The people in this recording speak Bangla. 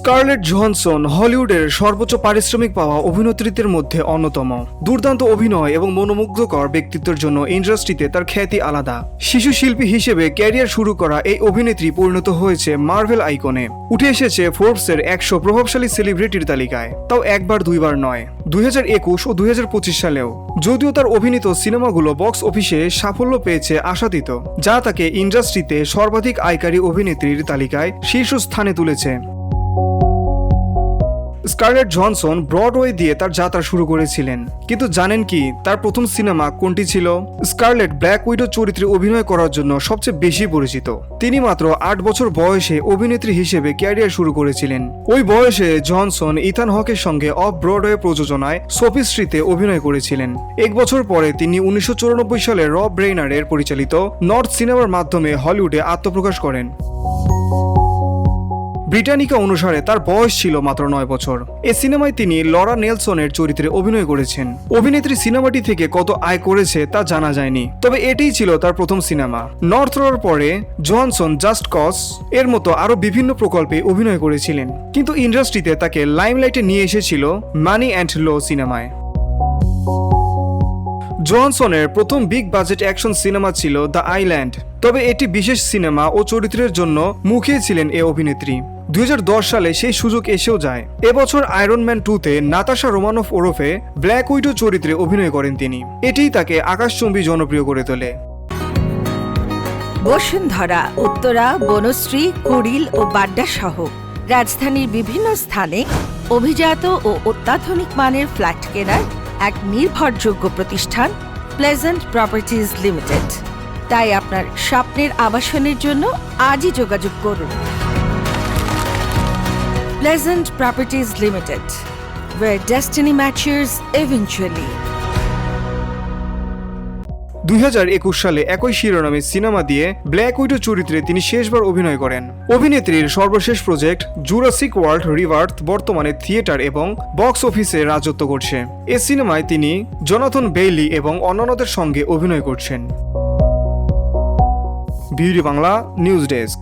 স্কারলেট জোহানসন হলিউডের সর্বোচ্চ পারিশ্রমিক পাওয়া অভিনেত্রীদের মধ্যে অন্যতম। দুর্দান্ত অভিনয় এবং মনোমুগ্ধকর ব্যক্তিত্বের জন্য ইন্ডাস্ট্রিতে তার খ্যাতি আলাদা। শিশু শিল্পী হিসেবে ক্যারিয়ার শুরু করা এই অভিনেত্রী পরিণত হয়েছে মার্ভেল আইকনে। উঠে এসেছে ফোর্বসের 100 প্রভাবশালী সেলিব্রিটির তালিকায়, তাও একবার দুইবার নয়, 2021 ও 2025 সালেও। যদিও তার অভিনীত সিনেমাগুলো বক্স অফিসে সাফল্য পেয়েছে আশাতীত, যা তাকে ইন্ডাস্ট্রিতে সর্বাধিক আয়কারী অভিনেত্রীর তালিকায় শীর্ষস্থানে তুলেছে। স্কারলেট জোহানসন ব্রডওয়ে দিয়ে তার যাত্রা শুরু করেছিলেন, কিন্তু জানেন কি তার প্রথম সিনেমা কোনটি ছিল? স্কারলেট ব্ল্যাক উইডো চরিত্রে অভিনয় করার জন্য সবচেয়ে বেশি পরিচিত। তিনি মাত্র 8 বছর বয়সে অভিনেত্রী হিসেবে ক্যারিয়ার শুরু করেছিলেন। ওই বয়সে জোহানসন ইথান হকের সঙ্গে অফ ব্রডওয়ে প্রযোজনায় সোফি স্ট্রিটে অভিনয় করেছিলেন। 1 বছর পরে তিনি 1994 সালে রব রেইনারের পরিচালিত নর্থ সিনেমার মাধ্যমে হলিউডে আত্মপ্রকাশ করেন। ব্রিটানিকা অনুসারে তার বয়স ছিল মাত্র 9 বছর। এই সিনেমায় তিনি লরা নেলসনের চরিত্রে অভিনয় করেছেন। অভিনেত্রী সিনেমাটি থেকে কত আয় করেছে তা জানা যায়নি, তবে এটিই ছিল তার প্রথম সিনেমা। নর্থ রোর পরে জোহানসন জাস্ট কজ এর মতো আরো বিভিন্ন প্রকল্পে অভিনয় করেছিলেন, কিন্তু ইন্ডাস্ট্রিতে তাকে লাইমলাইটে নিয়ে এসেছিল মানি অ্যান্ড লো সিনেমায়। জোহানসনের প্রথম বিগ বাজেট অ্যাকশন সিনেমা ছিল দ্য আইল্যান্ড, তবে এটি বিশেষ সিনেমা ও চরিত্রের জন্য মুখিয়ে ছিলেন এ অভিনেত্রী। 2010 সালে সেই সুযোগ এসেও যায়। এবছর আয়রন ম্যান 2-তে নাতাশা রোমানফ ওরফে ব্ল্যাক উইডো চরিত্রে অভিনয় করেন তিনি। এটিই তাকে আকাশচুম্বী জনপ্রিয় করে তোলে। বসুন্ধরা, উত্তরা, বনশ্রী, কুড়িল ও বাড্ডা সহ রাজধানীর বিভিন্ন স্থানে অভিজাত ও অত্যাধুনিক মানের ফ্ল্যাট কেনার এক নির্ভরযোগ্য প্রতিষ্ঠান প্লেজেন্ট প্রপার্টিজ লিমিটেড। তাই আপনার স্বপ্নের আবাসনের জন্য আজই যোগাযোগ করুন। Pleasant Properties Limited, where destiny matches eventually. 2021 সালে একই শিরোনামে সিনেমা দিয়ে ব্ল্যাক উইডো চরিত্রে তিনি শেষবার অভিনয় করেন। অভিনেত্রীর সর্বশেষ প্রজেক্ট জুরাসিক ওয়ার্ল্ড রিবার্থ বর্তমানে থিয়েটার এবং বক্স অফিসে রাজত্ব করছে। এ সিনেমায় তিনি জোনাথন বেইলি এবং অন্যান্যদের সঙ্গে অভিনয় করছেন। Beauty Bangla news desk.